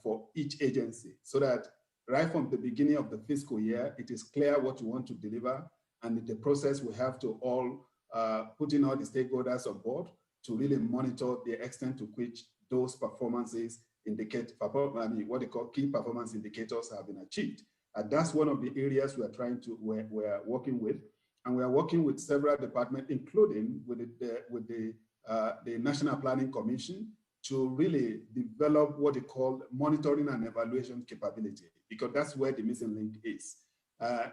for each agency, so that right from the beginning of the fiscal year, it is clear what you want to deliver, and the process we have to all put in all the stakeholders on board to really monitor the extent to which those performances indicate, what they call key performance indicators have been achieved. And that's one of the areas we're working with. And we are working with several departments, including with the National Planning Commission, to really develop what they call monitoring and evaluation capability, because that's where the missing link is.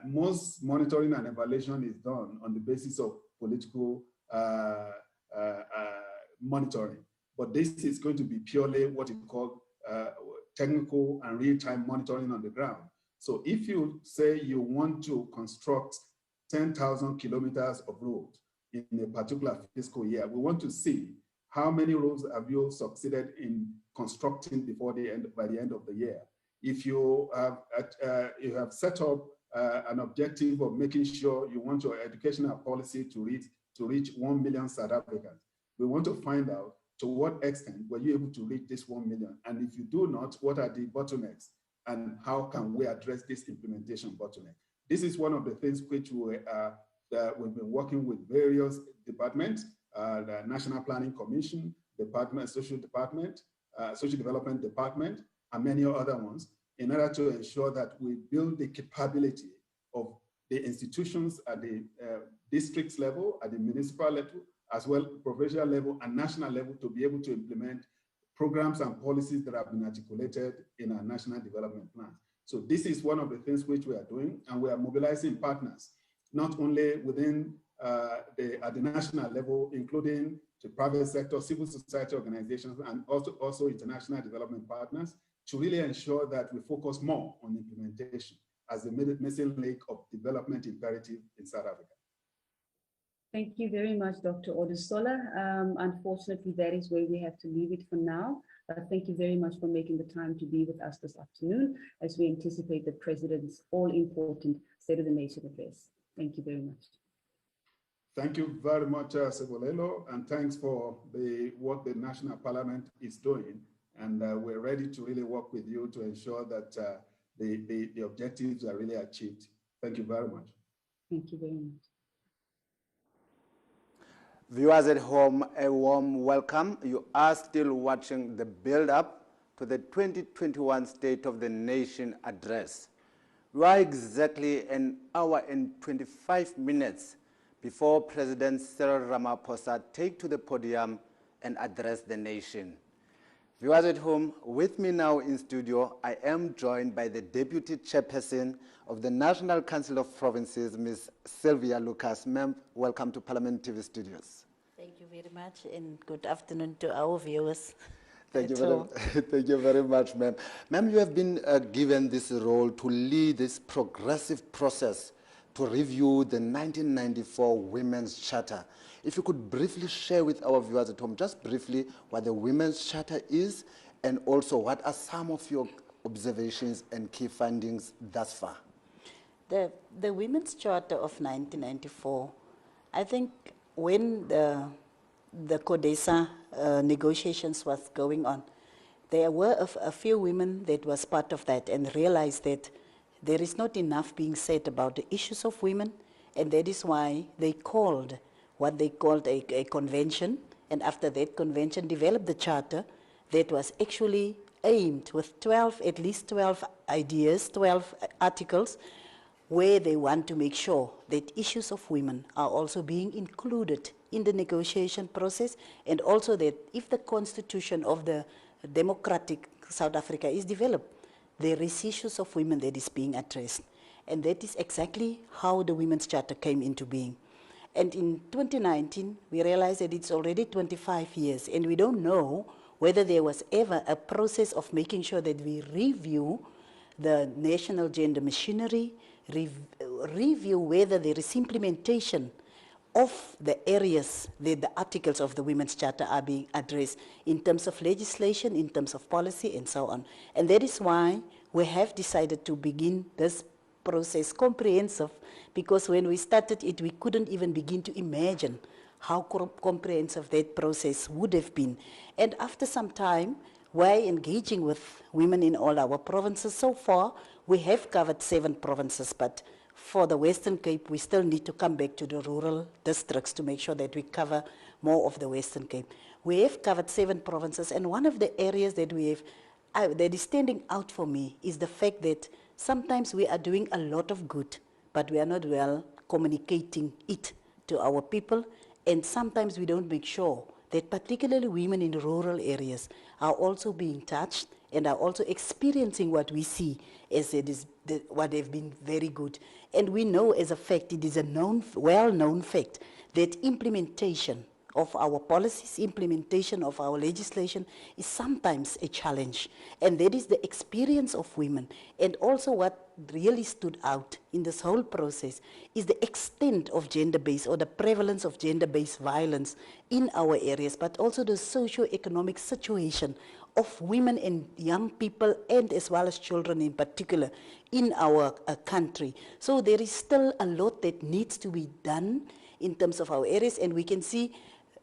Most monitoring and evaluation is done on the basis of political monitoring, but this is going to be purely what you call technical and real-time monitoring on the ground. So if you say you want to construct 10,000 kilometers of road in a particular fiscal year, we want to see how many roads have you succeeded in constructing by the end of the year. If you have set up an objective of making sure you want your educational policy to reach 1 million South Africans, we want to find out to what extent were you able to reach this 1 million? And if you do not, what are the bottlenecks? And how can we address this implementation bottleneck? This is one of the things which we've been working with various departments, the National Planning Commission, Social Development Department, and many other ones, in order to ensure that we build the capability of the institutions at the districts level, at the municipal level, as well provincial level and national level, to be able to implement programs and policies that have been articulated in our national development plans. So this is one of the things which we are doing, and we are mobilizing partners, not only within at the national level, including the private sector, civil society organizations, and also international development partners, to really ensure that we focus more on implementation as the missing link of development imperative in South Africa. Thank you very much, Dr. Odusola. Unfortunately, that is where we have to leave it for now. Thank you very much for making the time to be with us this afternoon as we anticipate the President's all-important State of the Nation address. Thank you very much. Thank you very much, Sebolelo, and thanks for what the National Parliament is doing. And we're ready to really work with you to ensure that the objectives are really achieved. Thank you very much. Thank you very much. Viewers at home, a warm welcome. You are still watching the build-up to the 2021 State of the Nation address. We are exactly an hour and 25 minutes before President Cyril Ramaphosa take to the podium and address the nation. Viewers at home, with me now in studio, I am joined by the Deputy Chairperson of the National Council of Provinces, Ms. Sylvia Lucas. Ma'am, welcome to Parliament TV studios. Thank you very much, and good afternoon to our viewers. Thank you very much, ma'am. Ma'am, you have been given this role to lead this progressive process to review the 1994 Women's Charter. If you could briefly share with our viewers at home, just briefly, what the Women's Charter is, and also what are some of your observations and key findings thus far? The Women's Charter of 1994, I think when the CODESA negotiations was going on, there were a few women that was part of that and realized that there is not enough being said about the issues of women, and that is why they called what they called a convention, and after that convention developed the charter that was actually aimed with at least 12 ideas, 12 articles, where they want to make sure that issues of women are also being included in the negotiation process, and also that if the constitution of the democratic South Africa is developed, there is issues of women that is being addressed. And that is exactly how the Women's Charter came into being. And in 2019, we realized that it's already 25 years, and we don't know whether there was ever a process of making sure that we review the national gender machinery, review whether there is implementation of the areas that the articles of the Women's Charter are being addressed in terms of legislation, in terms of policy, and so on. And that is why we have decided to begin this process comprehensive, because when we started it, we couldn't even begin to imagine how comprehensive that process would have been. And after some time, We're engaging with women in all our provinces. So far, we have covered 7 provinces, but for the Western Cape, we still need to come back to the rural districts to make sure that we cover more of the Western Cape. We have covered 7 provinces, and one of the areas that we have that is standing out for me is the fact that sometimes we are doing a lot of good, but we are not well communicating it to our people, and sometimes we don't make sure that particularly women in rural areas are also being touched and are also experiencing what we see as it is what they've been very good. And we know as a fact, it is a well-known fact that implementation of our policies, implementation of our legislation is sometimes a challenge. And that is the experience of women. And also what really stood out in this whole process is the extent of gender-based or the prevalence of gender-based violence in our areas, but also the socio-economic situation of women and young people, and as well as children in particular, in our country. So there is still a lot that needs to be done in terms of our areas, and we can see,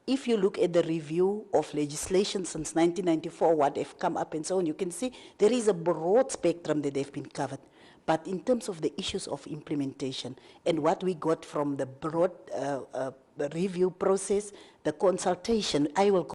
if you look at the review of legislation since 1994, what have come up and so on, you can see there is a broad spectrum that have been covered. But in terms of the issues of implementation and what we got from the broad review process, the consultation, I will